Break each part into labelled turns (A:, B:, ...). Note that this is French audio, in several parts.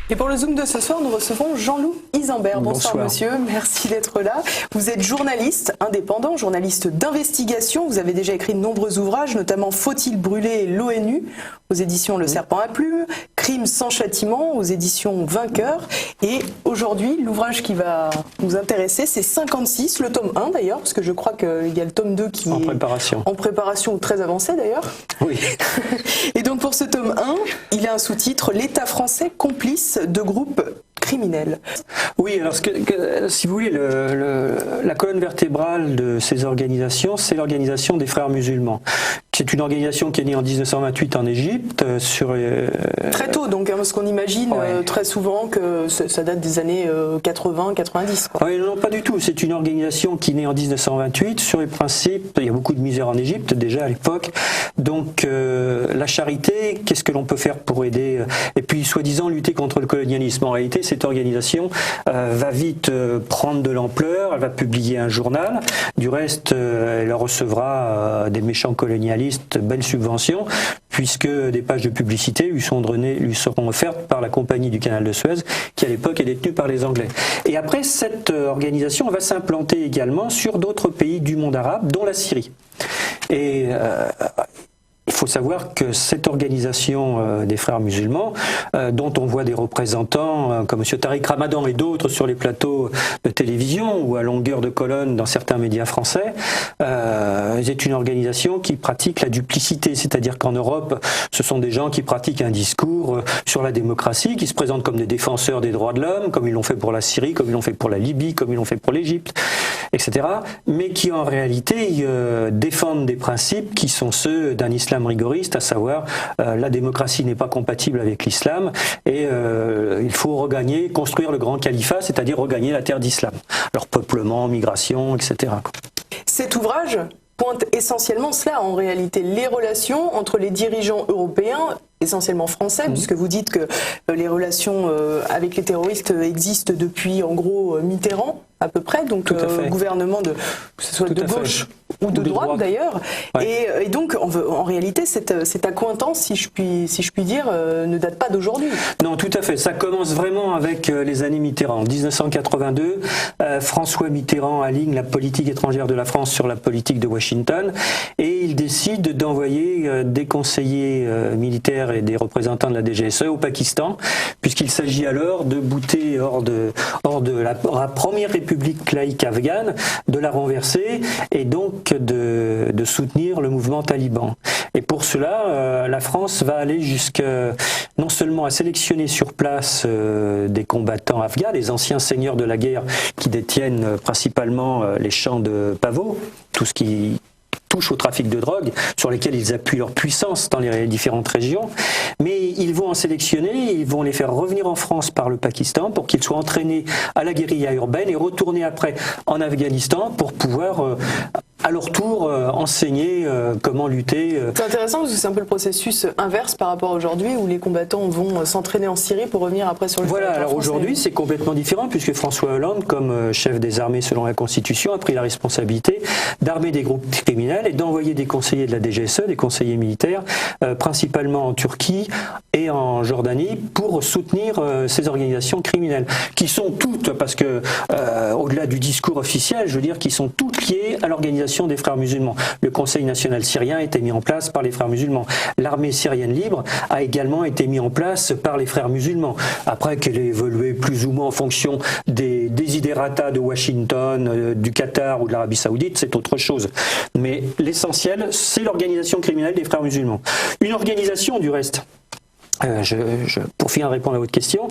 A: Et pour le Zoom de ce soir, nous recevons Jean-Loup Isambert. Bonsoir monsieur, merci d'être là. Vous êtes journaliste indépendant, journaliste d'investigation. Vous avez déjà écrit de nombreux ouvrages, notamment Faut-il brûler l'ONU aux éditions Le Serpent à Plumes, Crimes sans châtiment aux éditions Vainqueur. Et aujourd'hui, l'ouvrage qui va nous intéresser, c'est 56, le tome 1 d'ailleurs, parce que je crois qu'il y a le tome 2 qui
B: en
A: est
B: préparation.
A: En préparation ou très avancé d'ailleurs.
B: Oui.
A: Et donc pour ce tome 1, il y a un sous-titre, l'État français complice de groupes criminels.
B: Oui, alors si vous voulez, la colonne vertébrale de ces organisations, c'est l'organisation des Frères musulmans. C'est une organisation qui est née en 1928 en Égypte.
A: Très tôt, donc, hein, parce qu'on imagine très souvent que ça date des années 80-90.
B: Oui, non, pas du tout. C'est une organisation qui est née en 1928 sur les principes. Il y a beaucoup de misère en Égypte déjà à l'époque. Donc la charité, qu'est-ce que l'on peut faire pour aider? Et puis soi-disant lutter contre le colonialisme. En réalité, cette organisation va vite prendre de l'ampleur. Elle va publier un journal. Du reste, elle recevra des méchants colonialistes belles subventions, puisque des pages de publicité lui seront offertes par la compagnie du canal de Suez, qui à l'époque est détenue par les Anglais. Et après, cette organisation va s'implanter également sur d'autres pays du monde arabe, dont la Syrie. Et il faut savoir que cette organisation des Frères musulmans, dont on voit des représentants comme M. Tariq Ramadan et d'autres sur les plateaux de télévision ou à longueur de colonne dans certains médias français, c'est une organisation qui pratique la duplicité, c'est-à-dire qu'en Europe, ce sont des gens qui pratiquent un discours sur la démocratie, qui se présentent comme des défenseurs des droits de l'homme, comme ils l'ont fait pour la Syrie, comme ils l'ont fait pour la Libye, comme ils l'ont fait pour l'Égypte, etc., mais qui en réalité défendent des principes qui sont ceux d'un islam rigoriste, à savoir la démocratie n'est pas compatible avec l'islam et il faut construire le grand califat, c'est-à-dire regagner la terre d'islam. Alors peuplement, migration, etc.
A: Cet ouvrage pointe essentiellement cela en réalité, les relations entre les dirigeants européens, essentiellement français, puisque vous dites que les relations avec les terroristes existent depuis en gros Mitterrand à peu près, donc gouvernement que ce soit de gauche ou de droite d'ailleurs, et donc en réalité cette accointance, si je puis dire, ne date pas d'aujourd'hui.
B: Non, tout à fait, ça commence vraiment avec les années Mitterrand. En 1982, François Mitterrand aligne la politique étrangère de la France sur la politique de Washington, et il décide d'envoyer des conseillers militaires et des représentants de la DGSE au Pakistan, puisqu'il s'agit alors de bouter hors de la première république laïque afghane, de la renverser et donc de soutenir le mouvement taliban. Et pour cela, la France va aller non seulement à sélectionner sur place des combattants afghans, les anciens seigneurs de la guerre qui détiennent principalement les champs de pavots, tout ce qui touche au trafic de drogue, sur lesquels ils appuient leur puissance dans les différentes régions, mais ils vont en sélectionner, ils vont les faire revenir en France par le Pakistan pour qu'ils soient entraînés à la guérilla urbaine et retourner après en Afghanistan pour pouvoir à leur tour enseigner comment lutter.
A: C'est intéressant parce que c'est un peu le processus inverse par rapport à aujourd'hui où les combattants vont s'entraîner en Syrie pour revenir après sur le territoire français.
B: Voilà, alors aujourd'hui c'est complètement différent puisque François Hollande, comme chef des armées selon la Constitution, a pris la responsabilité d'armer des groupes criminels et d'envoyer des conseillers de la DGSE, des conseillers militaires, principalement en Turquie et en Jordanie, pour soutenir ces organisations criminelles, qui sont toutes, parce que au-delà du discours officiel, je veux dire, qui sont toutes liées à l'organisation des Frères musulmans. Le Conseil national syrien a été mis en place par les Frères musulmans. L'armée syrienne libre a également été mise en place par les Frères musulmans. Après qu'elle ait évolué plus ou moins en fonction des desiderata de Washington, du Qatar ou de l'Arabie saoudite, c'est autre chose. Mais l'essentiel, c'est l'organisation criminelle des Frères musulmans. Une organisation, du reste, pour finir de répondre à votre question,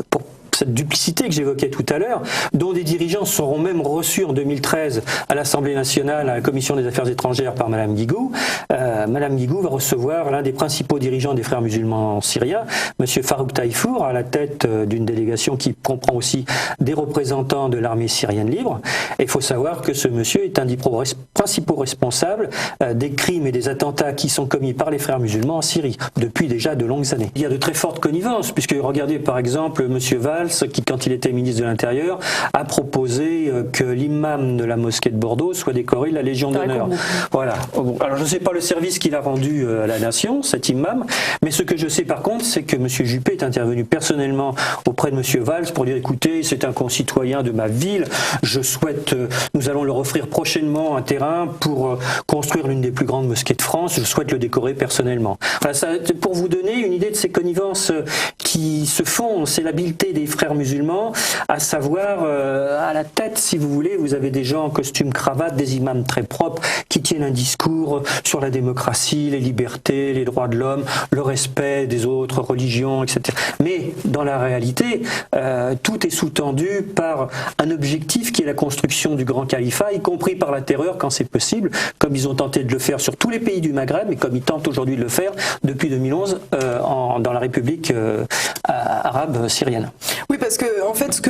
B: pour cette duplicité que j'évoquais tout à l'heure, dont des dirigeants seront même reçus en 2013 à l'Assemblée nationale, à la Commission des affaires étrangères par Madame Guigou. Madame Guigou va recevoir l'un des principaux dirigeants des Frères musulmans syriens, Monsieur Farouk Taïfour, à la tête d'une délégation qui comprend aussi des représentants de l'armée syrienne libre. Et il faut savoir que ce monsieur est un des principaux responsables des crimes et des attentats qui sont commis par les Frères musulmans en Syrie depuis déjà de longues années. Il y a de très fortes connivences, puisque regardez par exemple Monsieur Valls, qui, quand il était ministre de l'Intérieur, a proposé que l'imam de la mosquée de Bordeaux soit décoré de la Légion d'honneur. Voilà. Alors je ne sais pas le service service qu'il a rendu à la nation, cet imam. Mais ce que je sais par contre, c'est que M. Juppé est intervenu personnellement auprès de M. Valls pour dire, écoutez, c'est un concitoyen de ma ville, nous allons leur offrir prochainement un terrain pour construire l'une des plus grandes mosquées de France, je souhaite le décorer personnellement. Voilà, ça, pour vous donner une idée de ces connivences qui se font, c'est l'habileté des frères musulmans, à savoir, à la tête, si vous voulez, vous avez des gens en costume cravate, des imams très propres, qui tiennent un discours sur la démocratie, les libertés, les droits de l'homme, le respect des autres religions, etc. Mais dans la réalité, tout est sous-tendu par un objectif qui est la construction du grand califat, y compris par la terreur quand c'est possible, comme ils ont tenté de le faire sur tous les pays du Maghreb, et comme ils tentent aujourd'hui de le faire depuis 2011 dans la République arabe syrienne.
A: Oui, parce que en fait, ce que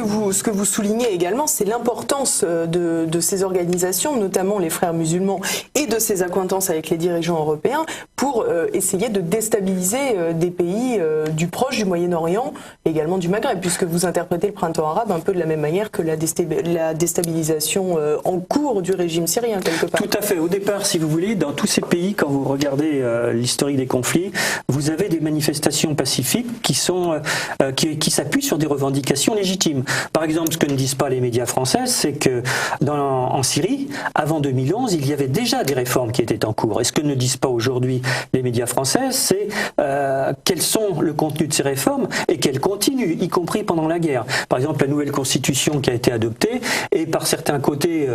A: vous soulignez également, c'est l'importance de ces organisations, notamment les frères musulmans, et de ces accointances avec les dirigeants européens pour essayer de déstabiliser des pays du Proche, du Moyen-Orient, également du Maghreb, puisque vous interprétez le printemps arabe un peu de la même manière que la déstabilisation en cours du régime syrien, quelque part.
B: Tout à fait. Au départ, si vous voulez, dans tous ces pays, quand vous regardez l'historique des conflits, vous avez des manifestations pacifiques qui s'appuient sur des revendications légitimes. Par exemple, ce que ne disent pas les médias français, c'est que en Syrie, avant 2011, il y avait déjà des réformes qui étaient en cours. Et ce que ne disent pas aujourd'hui les médias français, c'est quels sont le contenu de ces réformes et qu'elles continuent, y compris pendant la guerre. Par exemple, la nouvelle constitution qui a été adoptée est par certains côtés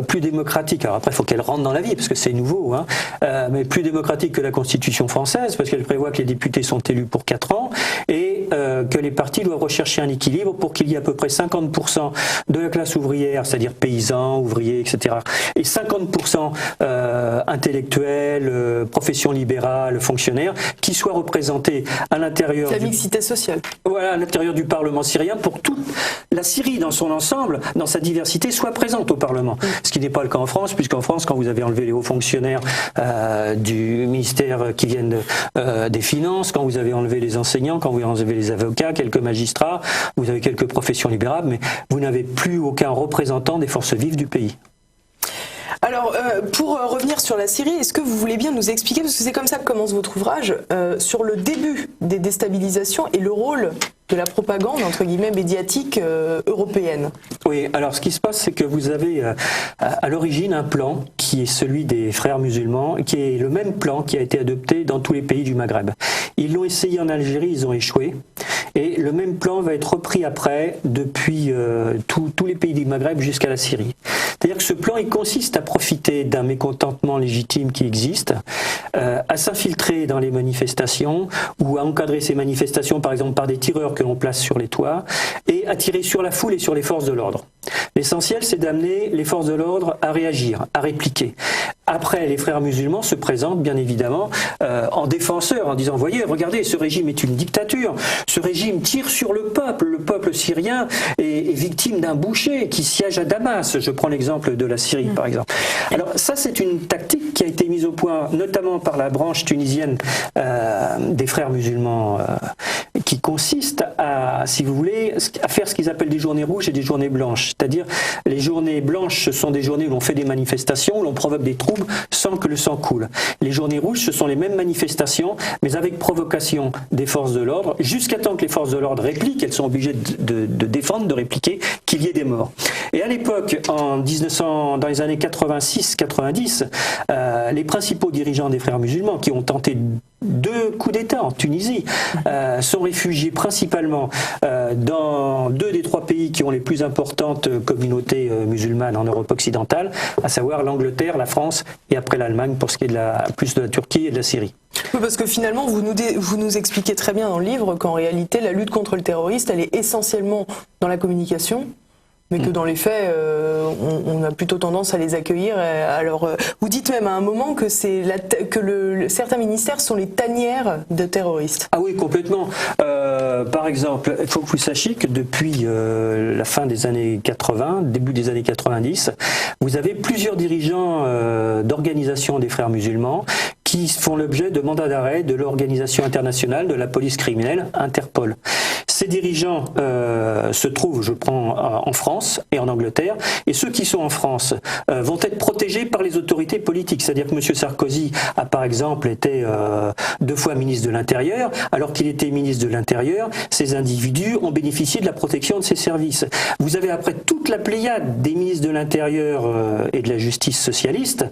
B: plus démocratique. Alors après, il faut qu'elle rentre dans la vie, parce que c'est nouveau, hein, mais plus démocratique que la constitution française, parce qu'elle prévoit que les députés sont élus pour 4 ans, et que les partis doivent rechercher un équilibre pour qu'il y ait à peu près 50% de la classe ouvrière, c'est-à-dire paysans, ouvriers, etc., et 50% intellectuels, professions libérales, fonctionnaires, qui soient représentés à l'intérieur...
A: La mixité sociale.
B: Voilà, à l'intérieur du Parlement syrien, pour toute la Syrie dans son ensemble, dans sa diversité, soit présente au Parlement. Ce qui n'est pas le cas en France, puisqu'en France, quand vous avez enlevé les hauts fonctionnaires du ministère qui viennent des Finances, quand vous avez enlevé les enseignants, quand vous avez enlevé les avocats, quelques magistrats, vous avez quelques professions libérales, mais vous n'avez plus aucun représentant des forces vives du pays.
A: Alors, pour revenir sur la Syrie, est-ce que vous voulez bien nous expliquer, parce que c'est comme ça que commence votre ouvrage, sur le début des déstabilisations et le rôle de la propagande, entre guillemets, médiatique européenne?
B: Oui, alors ce qui se passe, c'est que vous avez à l'origine un plan qui est celui des frères musulmans, qui est le même plan qui a été adopté dans tous les pays du Maghreb. Ils l'ont essayé en Algérie, ils ont échoué. Et le même plan va être repris après depuis tous les pays du Maghreb jusqu'à la Syrie. C'est-à-dire que ce plan, il consiste à profiter d'un mécontentement légitime qui existe, à s'infiltrer dans les manifestations ou à encadrer ces manifestations, par exemple par des tireurs que l'on place sur les toits, et à tirer sur la foule et sur les forces de l'ordre. L'essentiel, c'est d'amener les forces de l'ordre à réagir, à répliquer. Après, les frères musulmans se présentent, bien évidemment, en défenseurs, en disant, voyez, regardez, ce régime est une dictature, ce régime tire sur le peuple syrien est victime d'un boucher qui siège à Damas. Je prends l'exemple de la Syrie, par exemple. Alors ça, c'est une tactique qui a été mise au point, notamment par la branche tunisienne des frères musulmans, qui consiste à, si vous voulez, à faire ce qu'ils appellent des journées rouges et des journées blanches. C'est-à-dire, les journées blanches, ce sont des journées où l'on fait des manifestations, où l'on provoque des troubles sans que le sang coule. Les journées rouges, ce sont les mêmes manifestations, mais avec provocation des forces de l'ordre, jusqu'à temps que les forces de l'ordre répliquent, elles sont obligées de défendre, de répliquer, qu'il y ait des morts. Et à l'époque, dans les années 86-90, les principaux dirigeants des frères musulmans qui ont tenté 2 coups d'État en Tunisie sont réfugiés principalement dans 2 des 3 pays qui ont les plus importantes communautés musulmanes en Europe occidentale, à savoir l'Angleterre, la France et après l'Allemagne pour ce qui est plus de la Turquie et de la Syrie.
A: Oui, parce que finalement, vous nous expliquez très bien dans le livre qu'en réalité, la lutte contre le terroriste, elle est essentiellement dans la communication, mais que dans les faits, on a plutôt tendance à les accueillir. Alors, vous dites même à un moment que certains ministères sont les tanières de terroristes.
B: Ah oui, complètement. Par exemple, il faut que vous sachiez que depuis la fin des années 80, début des années 90, vous avez plusieurs dirigeants d'organisations des frères musulmans qui font l'objet de mandats d'arrêt de l'organisation internationale de la police criminelle, Interpol. Ces dirigeants se trouvent, je prends en France et en Angleterre, et ceux qui sont en France vont être protégés par les autorités politiques. C'est-à-dire que M. Sarkozy a par exemple été 2 fois ministre de l'Intérieur. Alors qu'il était ministre de l'Intérieur, ces individus ont bénéficié de la protection de ses services. Vous avez après toute la pléiade des ministres de l'Intérieur et de la Justice socialiste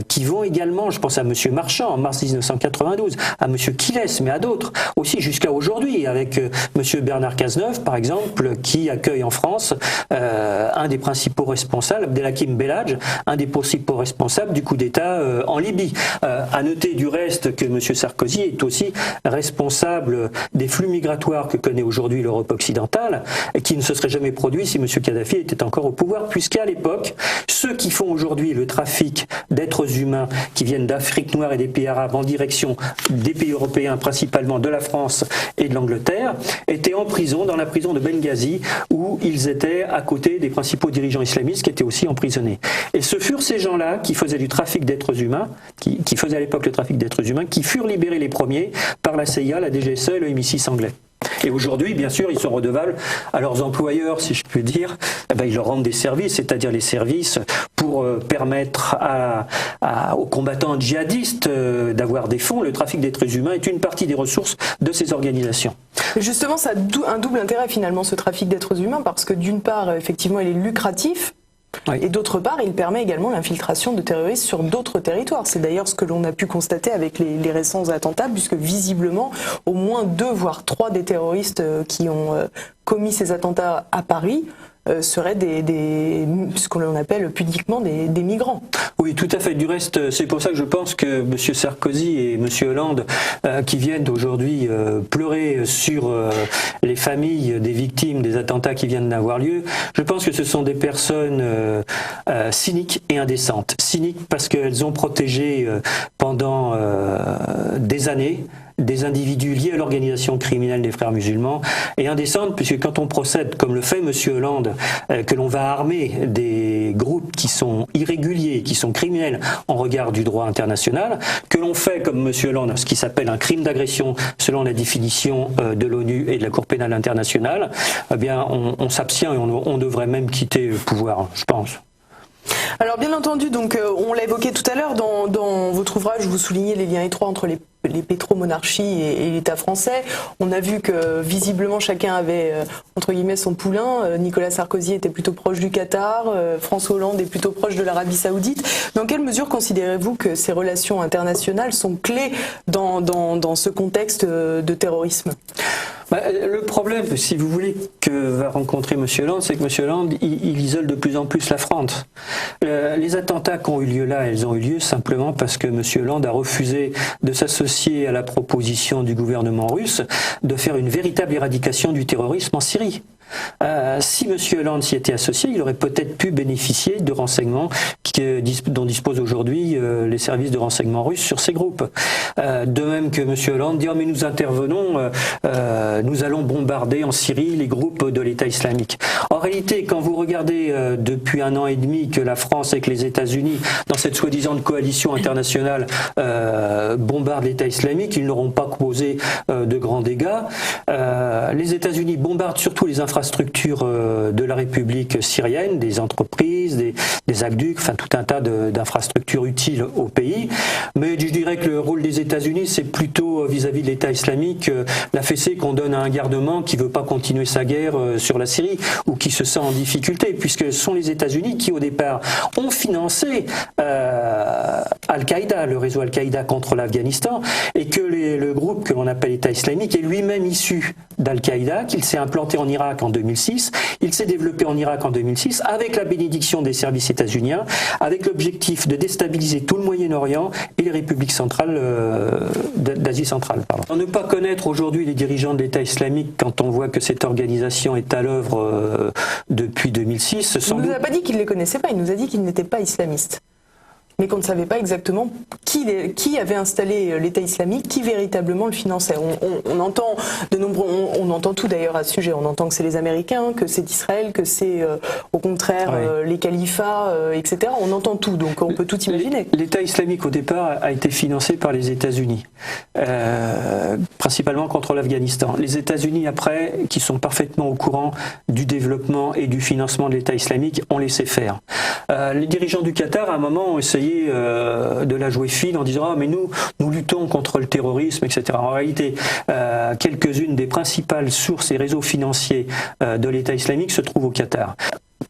B: qui vont également, je pense à M. Marchand en mars 1992, à M. Quilles, mais à d'autres aussi jusqu'à aujourd'hui, avec M. Bernard Cazeneuve par exemple, qui accueille en France un des principaux responsables, Abdelhakim Belladj, un des principaux responsables du coup d'État en Libye. À noter du reste que M. Sarkozy est aussi responsable des flux migratoires que connaît aujourd'hui l'Europe occidentale, et qui ne se serait jamais produit si M. Kadhafi était encore au pouvoir, puisqu'à l'époque, ceux qui font aujourd'hui le trafic d'êtres humains qui viennent d'Afrique noire et des pays arabes en direction des pays européens, principalement de la France et de l'Angleterre, étaient en prison, dans la prison de Benghazi, où ils étaient à côté des principaux dirigeants islamistes qui étaient aussi emprisonnés. Et ce furent ces gens-là qui faisaient du trafic d'êtres humains, qui faisaient à l'époque le trafic d'êtres humains, qui furent libérés les premiers par la CIA, la DGSE et le MI6 anglais. Et aujourd'hui, bien sûr, ils sont redevables à leurs employeurs, si je puis dire. Eh ben, ils leur rendent des services, c'est-à-dire les services pour permettre aux combattants djihadistes d'avoir des fonds. Le trafic d'êtres humains est une partie des ressources de ces organisations.
A: Justement, ça a un double intérêt finalement, ce trafic d'êtres humains, parce que d'une part, effectivement, il est lucratif. Oui. Et d'autre part, il permet également l'infiltration de terroristes sur d'autres territoires. C'est d'ailleurs ce que l'on a pu constater avec les récents attentats, puisque visiblement, au moins 2 voire 3 des terroristes qui ont commis ces attentats à Paris seraient ce qu'on appelle pudiquement des migrants.
B: Oui, tout à fait. Du reste, c'est pour ça que je pense que M. Sarkozy et M. Hollande, qui viennent aujourd'hui pleurer sur les familles des victimes des attentats qui viennent d'avoir lieu, je pense que ce sont des personnes cyniques et indécentes. Cyniques parce qu'elles ont protégé pendant des années des individus liés à l'organisation criminelle des frères musulmans, et indécente puisque quand on procède, comme le fait M. Hollande, que l'on va armer des groupes qui sont irréguliers, qui sont criminels en regard du droit international, que l'on fait, comme M. Hollande, ce qui s'appelle un crime d'agression selon la définition de l'ONU et de la Cour pénale internationale, eh bien on s'abstient et on devrait même quitter le pouvoir, je pense.
A: Alors bien entendu, donc on l'a évoqué tout à l'heure, dans votre ouvrage, vous soulignez les liens étroits entre les pétromonarchies et l'État français. On a vu que visiblement chacun avait entre guillemets son poulain. Nicolas Sarkozy était plutôt proche du Qatar, François Hollande est plutôt proche de l'Arabie Saoudite. Dans quelle mesure considérez-vous que ces relations internationales sont clés dans ce contexte de terrorisme ?
B: Le problème, si vous voulez, que va rencontrer M. Hollande, c'est que M. Hollande, il isole de plus en plus la France. Les attentats qui ont eu lieu là, elles ont eu lieu simplement parce que M. Hollande a refusé de s'associer à la proposition du gouvernement russe de faire une véritable éradication du terrorisme en Syrie. Si M. Hollande s'y était associé, il aurait peut-être pu bénéficier de renseignements dont disposent aujourd'hui les services de renseignement russes sur ces groupes. De même que M. Hollande dit « mais nous intervenons, nous allons bombarder en Syrie les groupes de l'État islamique ». En réalité, quand vous regardez depuis 1 an et demi que la France et que les États-Unis, dans cette soi-disant coalition internationale, bombardent l'État islamique, ils n'auront pas causé de grands dégâts. Les États-Unis bombardent surtout les infrastructures de la République syrienne, des entreprises, des aqueducs, enfin tout un tas d'infrastructures utiles au pays. Mais je dirais que le rôle des États-Unis, c'est plutôt vis-à-vis de l'État islamique la fessée qu'on donne à un gardement qui veut pas continuer sa guerre sur la Syrie ou qui se sent en difficulté, puisque ce sont les États-Unis qui au départ ont financé Al-Qaïda, le réseau Al-Qaïda contre l'Afghanistan, et que le groupe que l'on appelle État islamique est lui-même issu d'Al-Qaïda, qu'il s'est implanté en Irak en 2006, il s'est développé en Irak en 2006 avec la bénédiction des services états-uniens, avec l'objectif de déstabiliser tout le Moyen-Orient et les républiques centrales d'Asie centrale. Pour ne pas connaître aujourd'hui les dirigeants de l'État islamique quand on voit que cette organisation est à l'œuvre depuis 2006...
A: Il ne nous a pas dit qu'il ne les connaissait pas, il nous a dit qu'ils n'étaient pas islamistes. Mais qu'on ne savait pas exactement qui avait installé l'État islamique, qui véritablement le finançait. On entend on entend tout d'ailleurs à ce sujet. On entend que c'est les Américains, que c'est Israël, que c'est au contraire les califats, etc. On entend tout, donc on peut tout imaginer.
B: L'État islamique au départ a été financé par les États-Unis, principalement contre l'Afghanistan. Les États-Unis après, qui sont parfaitement au courant du développement et du financement de l'État islamique, ont laissé faire. Les dirigeants du Qatar à un moment ont essayé de la jouer fine en disant mais nous luttons contre le terrorisme, etc. En réalité, quelques-unes des principales sources et réseaux financiers de l'État islamique se trouvent au Qatar.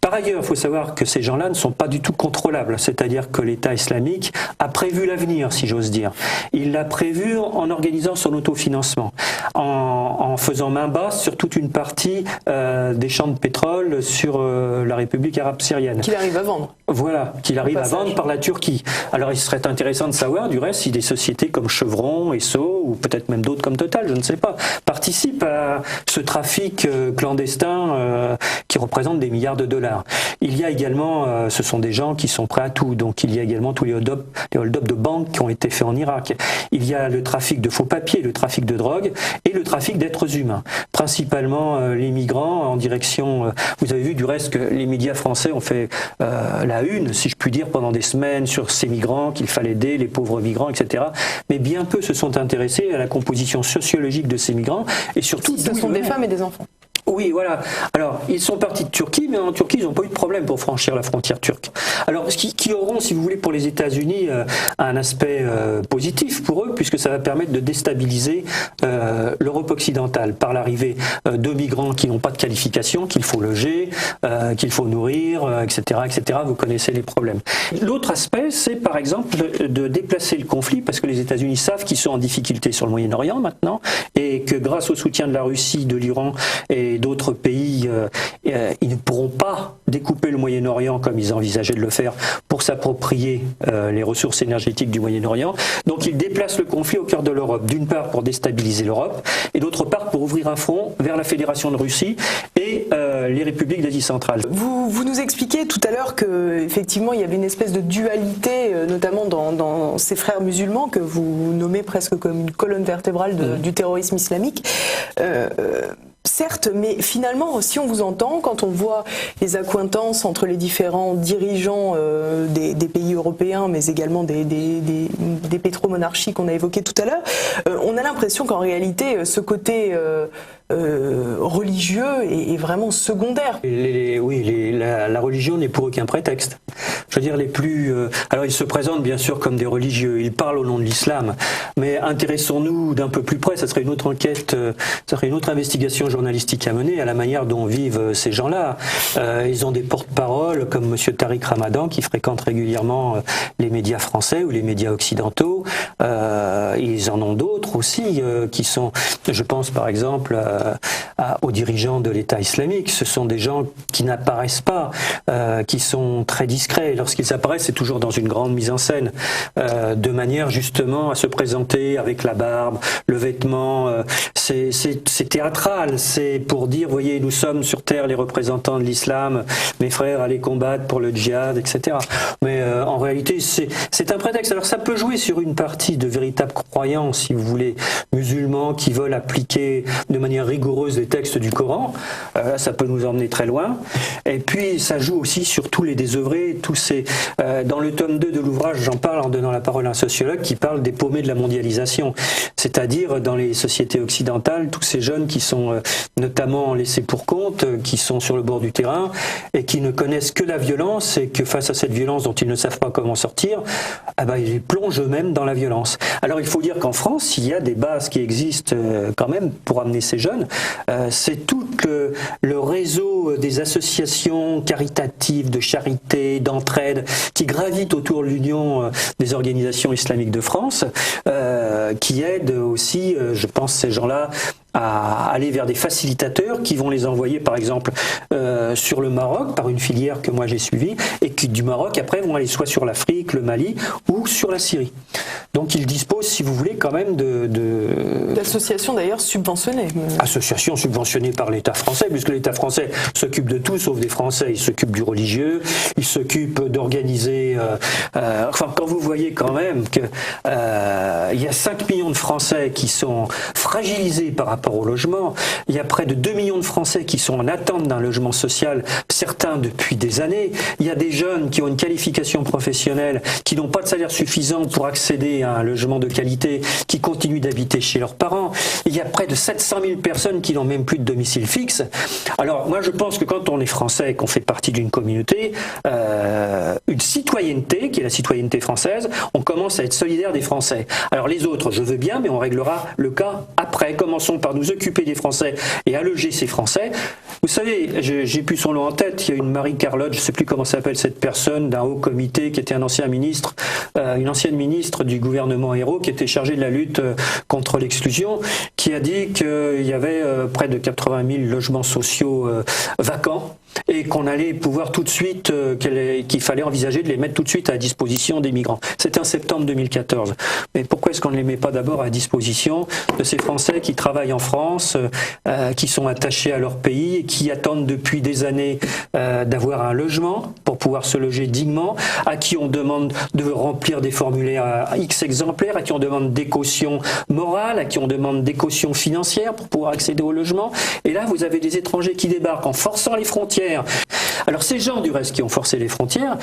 B: Par ailleurs, il faut savoir que ces gens-là ne sont pas du tout contrôlables, c'est-à-dire que l'État islamique a prévu l'avenir, si j'ose dire. Il l'a prévu en organisant son autofinancement, en faisant main basse sur toute une partie des champs de pétrole sur la République arabe syrienne.
A: Qu'il arrive à vendre.
B: Voilà, qu'il arrive à vendre par la Turquie. Alors il serait intéressant de savoir, du reste, si des sociétés comme Chevron, Esso, ou peut-être même d'autres comme Total, je ne sais pas, participent à ce trafic clandestin qui représente des milliards de dollars. Il y a également, ce sont des gens qui sont prêts à tout, donc il y a également tous les hold-up de banques qui ont été faits en Irak. Il y a le trafic de faux papiers, le trafic de drogue et le trafic d'êtres humains. Principalement les migrants en direction... vous avez vu du reste que les médias français ont fait la une, si je puis dire, pendant des semaines sur ces migrants, qu'il fallait aider, les pauvres migrants, etc. Mais bien peu se sont intéressés à la composition sociologique de ces migrants et surtout...
A: Ce sont des femmes et des enfants.
B: Oui, voilà. Alors, ils sont partis de Turquie, mais en Turquie, ils n'ont pas eu de problème pour franchir la frontière turque. Alors, ce qui auront, si vous voulez, pour les États-Unis, un aspect positif pour eux, puisque ça va permettre de déstabiliser l'Europe occidentale par l'arrivée de migrants qui n'ont pas de qualification, qu'il faut loger, qu'il faut nourrir, etc., etc. Vous connaissez les problèmes. L'autre aspect, c'est par exemple de déplacer le conflit, parce que les États-Unis savent qu'ils sont en difficulté sur le Moyen-Orient maintenant, et que grâce au soutien de la Russie, de l'Iran et d'autres pays, ils ne pourront pas découper le Moyen-Orient comme ils envisageaient de le faire pour s'approprier les ressources énergétiques du Moyen-Orient. Donc ils déplacent le conflit au cœur de l'Europe, d'une part pour déstabiliser l'Europe, et d'autre part pour ouvrir un front vers la Fédération de Russie et les républiques d'Asie centrale.
A: Vous nous expliquez tout à l'heure qu'effectivement il y avait une espèce de dualité, notamment dans ces frères musulmans que vous nommez presque comme une colonne vertébrale du terrorisme islamique. Certes, mais finalement, si on vous entend, quand on voit les accointances entre les différents dirigeants des pays européens, mais également des pétromonarchies qu'on a évoquées tout à l'heure, on a l'impression qu'en réalité, ce côté religieux est vraiment secondaire.
B: La religion n'est pour eux qu'un prétexte. Je veux dire, alors ils se présentent bien sûr comme des religieux, ils parlent au nom de l'islam, mais intéressons-nous d'un peu plus près, ça serait une autre enquête, ça serait une autre investigation journalistique à mener à la manière dont vivent ces gens-là. Ils ont des porte-paroles comme monsieur Tariq Ramadan qui fréquente régulièrement les médias français ou les médias occidentaux. Ils en ont d'autres aussi qui sont, je pense par exemple aux dirigeants de l'État islamique. Ce sont des gens qui n'apparaissent pas, qui sont très discrets. Lorsqu'ils apparaissent, c'est toujours dans une grande mise en scène, de manière justement à se présenter avec la barbe, le vêtement. C'est théâtral, c'est pour dire, voyez, nous sommes sur terre les représentants de l'islam, mes frères, allez combattre pour le djihad, etc. Mais en réalité, c'est un prétexte. Alors ça peut jouer sur une partie de véritables croyants, si vous voulez, musulmans qui veulent appliquer de manière rigoureuse les textes du Coran. Ça peut nous emmener très loin. Et puis ça joue aussi sur tous les désœuvrés, dans le tome 2 de l'ouvrage, j'en parle en donnant la parole à un sociologue qui parle des paumés de la mondialisation, c'est-à-dire dans les sociétés occidentales, tous ces jeunes qui sont notamment laissés pour compte, qui sont sur le bord du terrain et qui ne connaissent que la violence et que face à cette violence dont ils ne savent pas comment sortir, ils plongent eux-mêmes dans la violence. Alors il faut dire qu'en France, il y a des bases qui existent quand même pour amener ces jeunes. C'est tout le réseau des associations caritatives, de charité, d'entraide, qui gravitent autour de l'Union des organisations islamiques de France, qui aident aussi, je pense, ces gens-là à aller vers des facilitateurs qui vont les envoyer par exemple sur le Maroc par une filière que moi j'ai suivie et qui du Maroc après vont aller soit sur l'Afrique, le Mali ou sur la Syrie. Donc ils disposent, si vous voulez, quand même
A: d'associations d'ailleurs subventionnées.
B: Associations subventionnées par l'État français, puisque l'État français s'occupe de tout sauf des Français. Il s'occupe du religieux, il s'occupe d'organiser... quand vous voyez quand même qu'il y a 5 millions de Français qui sont fragilisés par rapport au logement, il y a près de 2 millions de Français qui sont en attente d'un logement social, certains depuis des années, il y a des jeunes qui ont une qualification professionnelle, qui n'ont pas de salaire suffisant pour accéder à un logement de qualité, qui continuent d'habiter chez leurs parents, il y a près de 700 000 personnes qui n'ont même plus de domicile fixe. Alors moi je pense que quand on est français, qu'on fait partie d'une communauté, une citoyenneté, qui est la citoyenneté française, on commence à être solidaire des Français. Alors les autres, je veux bien, mais on réglera le cas après. Commençons par nous occuper des Français et à loger ces Français. Vous savez, j'ai plus son nom en tête, il y a une Marie-Carlotte, je ne sais plus comment s'appelle cette personne, d'un haut comité, qui était un ancien ministre, une ancienne ministre du gouvernement Ayrault, qui était chargée de la lutte contre l'exclusion, qui a dit qu'il y avait près de 80 000 logements sociaux vacants, et qu'on allait pouvoir tout de suite, qu'il fallait envisager de les mettre tout de suite à disposition des migrants. C'était en septembre 2014. Mais pourquoi est-ce qu'on ne les met pas d'abord à disposition de ces Français qui travaillent en France, qui sont attachés à leur pays et qui attendent depuis des années d'avoir un logement pour pouvoir se loger dignement, à qui on demande de remplir des formulaires à X exemplaires, à qui on demande des cautions morales, à qui on demande des cautions financières pour pouvoir accéder au logement. Et là, vous avez des étrangers qui débarquent en forçant les frontières. Alors ces gens du reste qui ont forcé les frontières,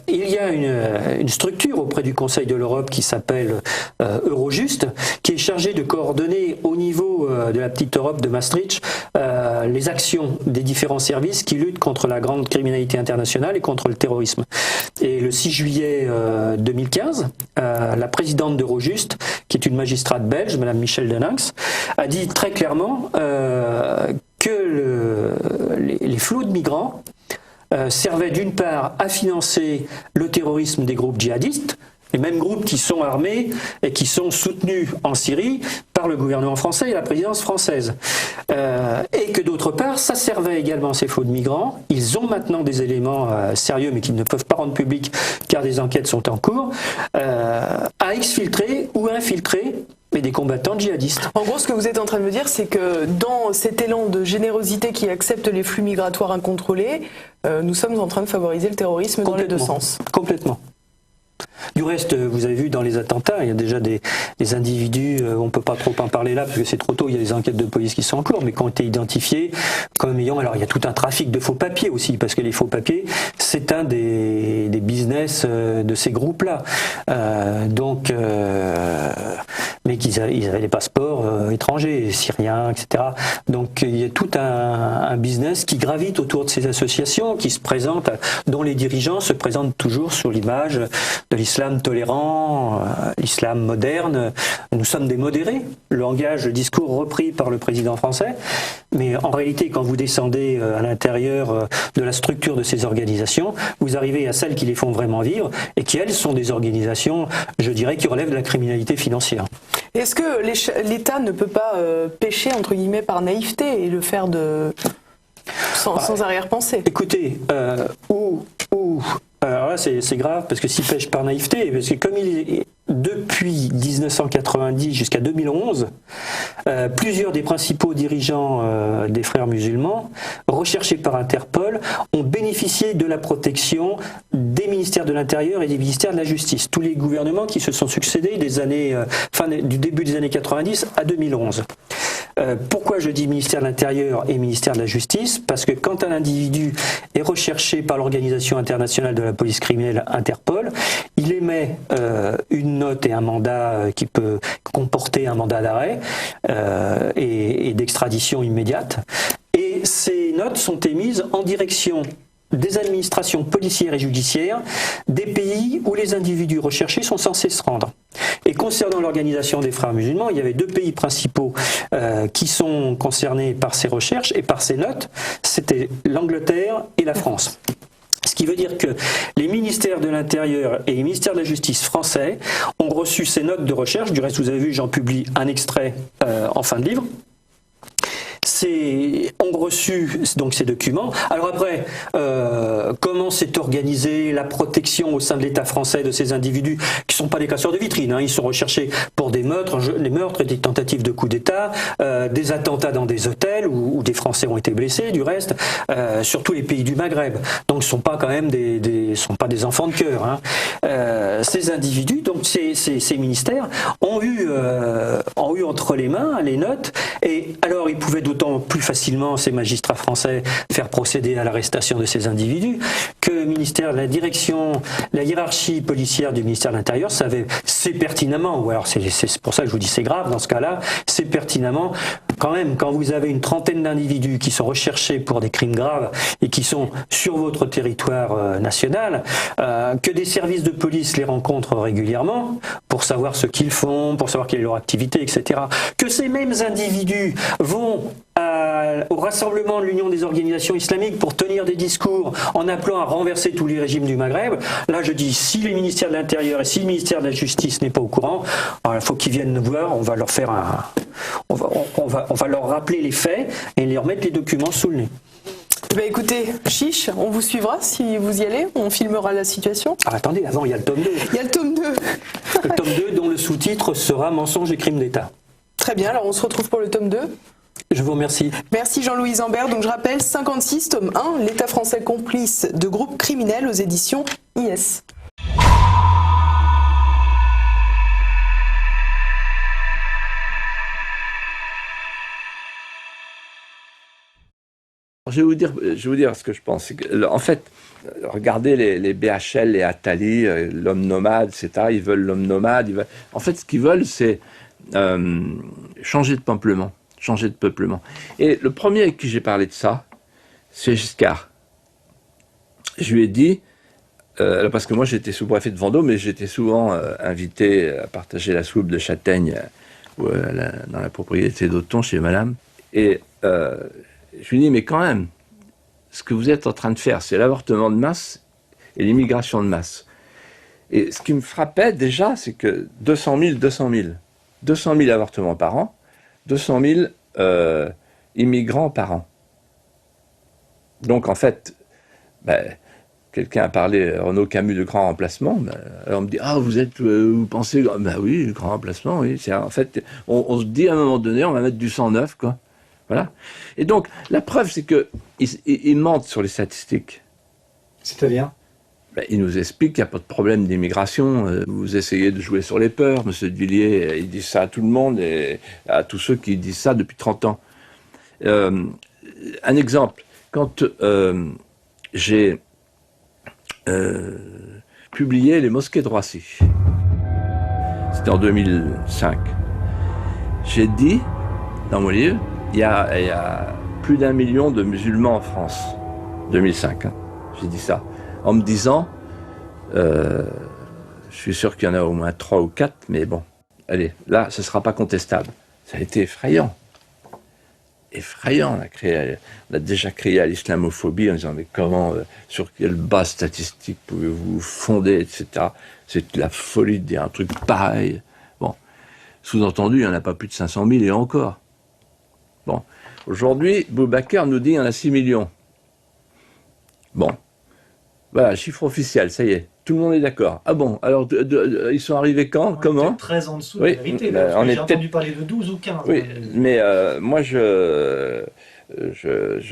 B: il y a une structure auprès du Conseil de l'Europe qui s'appelle Eurojust, qui est chargée de coordonner au niveau de la petite Europe de Maastricht les actions des différents services qui luttent contre la grande criminalité internationale et contre le terrorisme. Et le 6 juillet 2015, la présidente d'Eurojust, qui est une magistrate belge, Madame Michel Deninx, a dit très clairement que les flux de migrants servaient d'une part à financer le terrorisme des groupes djihadistes, les mêmes groupes qui sont armés et qui sont soutenus en Syrie par le gouvernement français et la présidence française. Et que d'autre part, ça servait également, ces flux de migrants. Ils ont maintenant des éléments sérieux, mais qu'ils ne peuvent pas rendre publics car des enquêtes sont en cours, à exfiltrer ou à infiltrer mais des combattants djihadistes.
A: En gros, ce que vous êtes en train de me dire, c'est que dans cet élan de générosité qui accepte les flux migratoires incontrôlés, nous sommes en train de favoriser le terrorisme dans les deux sens.
B: Complètement. Du reste, vous avez vu dans les attentats, il y a déjà des individus, on ne peut pas trop en parler là parce que c'est trop tôt, il y a des enquêtes de police qui sont en cours, mais qui ont été identifiés comme ayant... Alors il y a tout un trafic de faux papiers aussi, parce que les faux papiers, c'est un des business de ces groupes-là. Mais qu'ils avaient des passeports étrangers, syriens, etc. Donc il y a tout un business qui gravite autour de ces associations, qui se présentent, dont les dirigeants se présentent toujours sur l'image de l'islam tolérant, l'islam moderne. Nous sommes des modérés, le discours repris par le président français, mais en réalité, quand vous descendez à l'intérieur de la structure de ces organisations, vous arrivez à celles qui les font vraiment vivre, et qui, elles, sont des organisations, je dirais, qui relèvent de la criminalité financière.
A: Est-ce que l'État ne peut pas pécher, entre guillemets, par naïveté et le faire sans arrière-pensée?
B: Écoutez, alors là c'est grave, parce que s'il pêche par naïveté, parce que comme depuis 1990 jusqu'à 2011, plusieurs des principaux dirigeants des frères musulmans, recherchés par Interpol, ont bénéficié de la protection des ministères de l'Intérieur et des ministères de la Justice. Tous les gouvernements qui se sont succédés du début des années 90 à 2011. Pourquoi je dis ministère de l'Intérieur et ministère de la Justice? Parce que quand un individu est recherché par l'Organisation internationale de la police criminelle Interpol, il émet une note et un mandat qui peut comporter un mandat d'arrêt et d'extradition immédiate. Et ces notes sont émises en direction des administrations policières et judiciaires des pays où les individus recherchés sont censés se rendre. Et concernant l'Organisation des Frères musulmans, il y avait deux pays principaux qui sont concernés par ces recherches et par ces notes, c'était l'Angleterre et la France. Ce qui veut dire que les ministères de l'Intérieur et les ministères de la Justice français ont reçu ces notes de recherche. Du reste, vous avez vu, j'en publie un extrait en fin de livre. ont reçu donc ces documents. Alors après, comment s'est organisée la protection au sein de l'État français de ces individus qui sont pas des casseurs de vitrines, hein, ils sont recherchés pour des meurtres et des tentatives de coup d'État, des attentats dans des hôtels où des Français ont été blessés, du reste, sur tous les pays du Maghreb. Donc, ce sont pas quand même sont pas des enfants de cœur. Hein. Ces individus, donc ces ministères, ont eu entre les mains les notes, et alors ils pouvaient d'autant plus facilement, ces magistrats français, faire procéder à l'arrestation de ces individus que la hiérarchie policière du ministère de l'Intérieur sait pertinemment, ou alors c'est pour ça que je vous dis c'est grave dans ce cas-là, c'est pertinemment, quand même, quand vous avez une trentaine d'individus qui sont recherchés pour des crimes graves et qui sont sur votre territoire national, que des services de police les rencontrent régulièrement pour savoir ce qu'ils font, pour savoir quelle est leur activité, etc. Que ces mêmes individus vont au rassemblement de l'Union des organisations islamiques pour tenir des discours en appelant à renverser tous les régimes du Maghreb. Là, je dis, si les ministères de l'Intérieur et si le ministère de la Justice n'est pas au courant, il faut qu'ils viennent nous voir, on va leur faire on va leur rappeler les faits et leur mettre les documents sous le nez.
A: Écoutez, Chiche, on vous suivra si vous y allez, on filmera la situation.
B: Ah, attendez, avant il y a le tome 2.
A: Il y a le tome 2.
B: Le tome 2 dont le sous-titre sera Mensonges et crimes d'État.
A: Très bien, alors on se retrouve pour le tome 2.
B: Je vous remercie.
A: Merci Jean-Louis Zambert. Donc je rappelle, 56, tome 1, l'État français complice de groupes criminels aux éditions IS.
C: Je vais vous dire ce que je pense. En fait, regardez les BHL, les Attali, l'homme nomade, etc. Ils veulent l'homme nomade. En fait, ce qu'ils veulent, c'est changer de peuplement. Et le premier avec qui j'ai parlé de ça, c'est Giscard. Je lui ai dit, parce que moi j'étais sous-préfet de Vendôme, mais j'étais souvent invité à partager la soupe de châtaigne dans la propriété d'Auton chez madame. Et je lui ai dit, mais quand même, ce que vous êtes en train de faire, c'est l'avortement de masse et l'immigration de masse. Et ce qui me frappait déjà, c'est que 200 000 avortements par an, 200 000 immigrants par an. Donc en fait, quelqu'un a parlé, Renaud Camus, de grand remplacement. Alors on me dit, vous pensez, oui, grand remplacement, oui. En fait, on se dit à un moment donné, on va mettre du sang neuf, quoi. Voilà. Et donc, la preuve, c'est qu'ils mentent sur les statistiques.
D: C'est-à-dire ?
C: Ils nous expliquent qu'il n'y a pas de problème d'immigration. Vous essayez de jouer sur les peurs. M. de Villiers, il dit ça à tout le monde et à tous ceux qui disent ça depuis 30 ans. Un exemple. Quand j'ai publié Les mosquées de Roissy, c'était en 2005, j'ai dit, dans mon livre, il y a plus d'1 million de musulmans en France. 2005, hein. J'ai dit ça. En me disant, je suis sûr qu'il y en a au moins 3 ou 4, mais bon, allez, là, ce ne sera pas contestable. Ça a été effrayant. Effrayant. On a déjà crié à l'islamophobie en disant, mais comment, sur quelle base statistique pouvez-vous fonder, etc. C'est de la folie de dire un truc pareil. Bon, sous-entendu, il n'y en a pas plus de 500 000 et encore. Bon, aujourd'hui, Boubacar nous dit qu'il y en a 6 millions. Bon, voilà, chiffre officiel, ça y est, tout le monde est d'accord. Ah bon, alors ils sont arrivés quand? Comment?
D: Peut-être 13 en dessous de la vérité, j'ai entendu parler de 12 ou 15.
C: Oui, mais moi je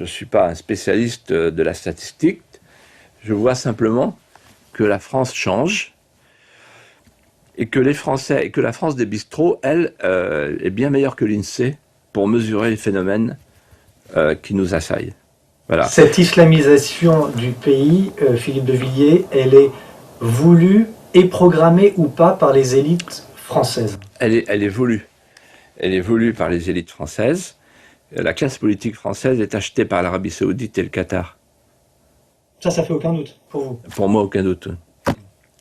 C: suis pas un spécialiste de la statistique, je vois simplement que la France change et que les Français, et que la France des bistrots, elle, est bien meilleure que l'INSEE pour mesurer les phénomènes qui nous assaillent. Voilà.
D: Cette islamisation du pays, Philippe de Villiers, elle est voulue et programmée ou pas par les élites françaises?
C: Elle est voulue. Elle est voulue par les élites françaises. La classe politique française est achetée par l'Arabie Saoudite et le Qatar.
D: Ça fait aucun doute pour vous?
C: Pour moi, aucun doute.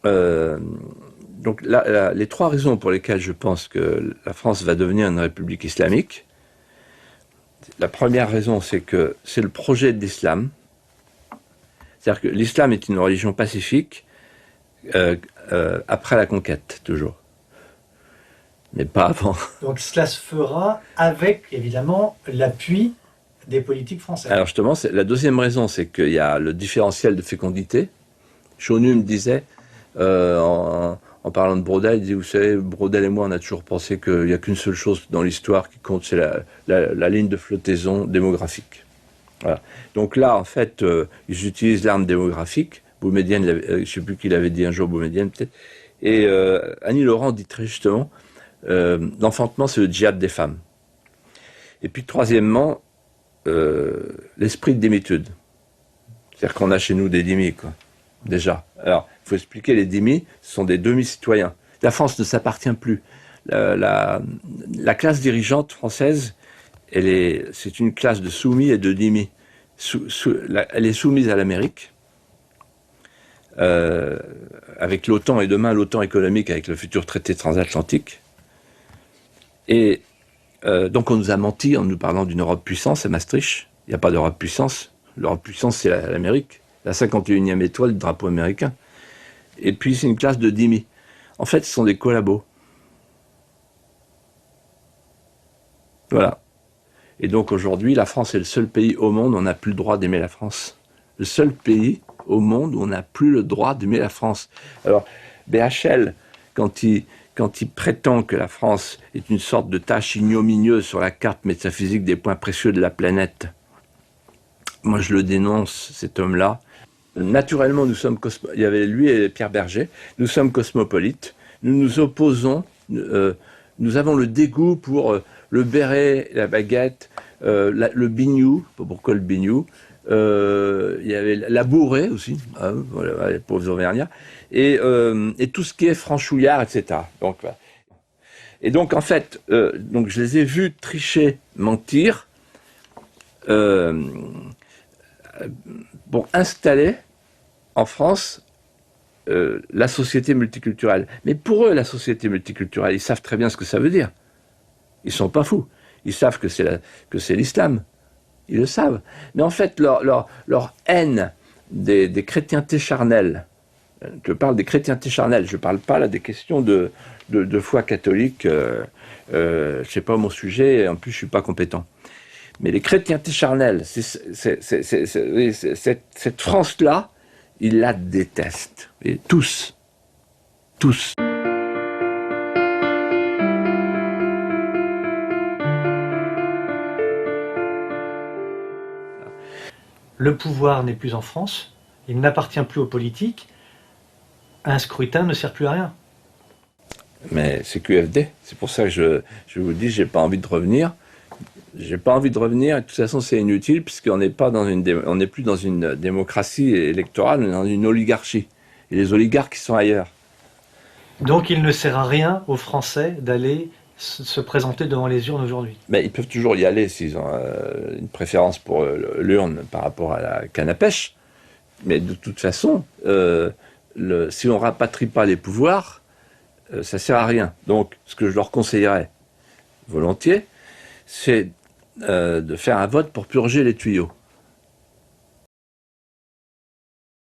C: Donc, les 3 raisons pour lesquelles je pense que la France va devenir une république islamique. La première raison, c'est que c'est le projet de l'islam. C'est-à-dire que l'islam est une religion pacifique après la conquête, toujours. Mais pas avant.
D: Donc cela se fera avec, évidemment, l'appui des politiques françaises.
C: Alors justement, la deuxième raison, c'est qu'il y a le différentiel de fécondité. Chaunu me disait, en parlant de Braudel, il dit, vous savez, Braudel et moi, on a toujours pensé qu'il n'y a qu'une seule chose dans l'histoire qui compte, c'est la ligne de flottaison démographique. Voilà. Donc là, en fait, ils utilisent l'arme démographique. Boumedienne, je ne sais plus qui l'avait dit un jour, Boumedienne peut-être. Et Annie Laurent dit très justement, l'enfantement, c'est le djihad des femmes. Et puis troisièmement, l'esprit de démitude. C'est-à-dire qu'on a chez nous des dhimmis, quoi. Déjà. Alors, il faut expliquer, les dhimmis, ce sont des demi-citoyens. La France ne s'appartient plus. La classe dirigeante française, c'est une classe de soumis et de dhimmis. Elle est soumise à l'Amérique, avec l'OTAN et demain l'OTAN économique avec le futur traité transatlantique. Et donc on nous a menti en nous parlant d'une Europe puissance à Maastricht. Il n'y a pas d'Europe puissance. L'Europe puissance, c'est l'Amérique. La 51e étoile du drapeau américain. Et puis c'est une classe de dhimmis. En fait, ce sont des collabos. Voilà. Et donc aujourd'hui, la France est le seul pays au monde où on n'a plus le droit d'aimer la France. Le seul pays au monde où on n'a plus le droit d'aimer la France. Alors, BHL, quand il prétend que la France est une sorte de tache ignominieuse sur la carte métaphysique des points précieux de la planète, moi je le dénonce, cet homme-là. Naturellement, nous sommes il y avait lui et Pierre Berger, nous sommes cosmopolites, nous nous opposons, nous avons le dégoût pour le béret, la baguette, le bignou, pourquoi le bignou, il y avait la bourrée aussi, voilà, les pauvres auvergnats, et tout ce qui est franchouillard, etc. Donc, voilà. Et donc en fait, donc je les ai vus tricher, mentir, pour installer en France la société multiculturelle. Mais pour eux, la société multiculturelle, ils savent très bien ce que ça veut dire. Ils sont pas fous. Ils savent que c'est l'islam. Ils le savent. Mais en fait, leur haine des chrétientés charnelles, je parle des chrétientés charnelles, je ne parle pas là des questions de foi catholique, je ne sais pas mon sujet, et en plus je ne suis pas compétent. Mais les chrétientés charnelles, cette France-là, ils la détestent. Et tous. Tous.
D: Le pouvoir n'est plus en France, il n'appartient plus aux politiques, un scrutin ne sert plus à rien.
C: Mais c'est QFD, c'est pour ça que je vous dis, j'ai pas envie de revenir. J'ai pas envie de revenir, et de toute façon c'est inutile, puisqu'on n'est pas on n'est plus dans une démocratie électorale, on est dans une oligarchie. Et les oligarques qui sont ailleurs.
D: Donc il ne sert à rien aux Français d'aller se présenter devant les urnes aujourd'hui.
C: Mais ils peuvent toujours y aller s'ils ont une préférence pour l'urne par rapport à la canne à pêche. Mais de toute façon, si on ne rapatrie pas les pouvoirs, ça ne sert à rien. Donc, ce que je leur conseillerais volontiers, c'est de faire un vote pour purger les tuyaux.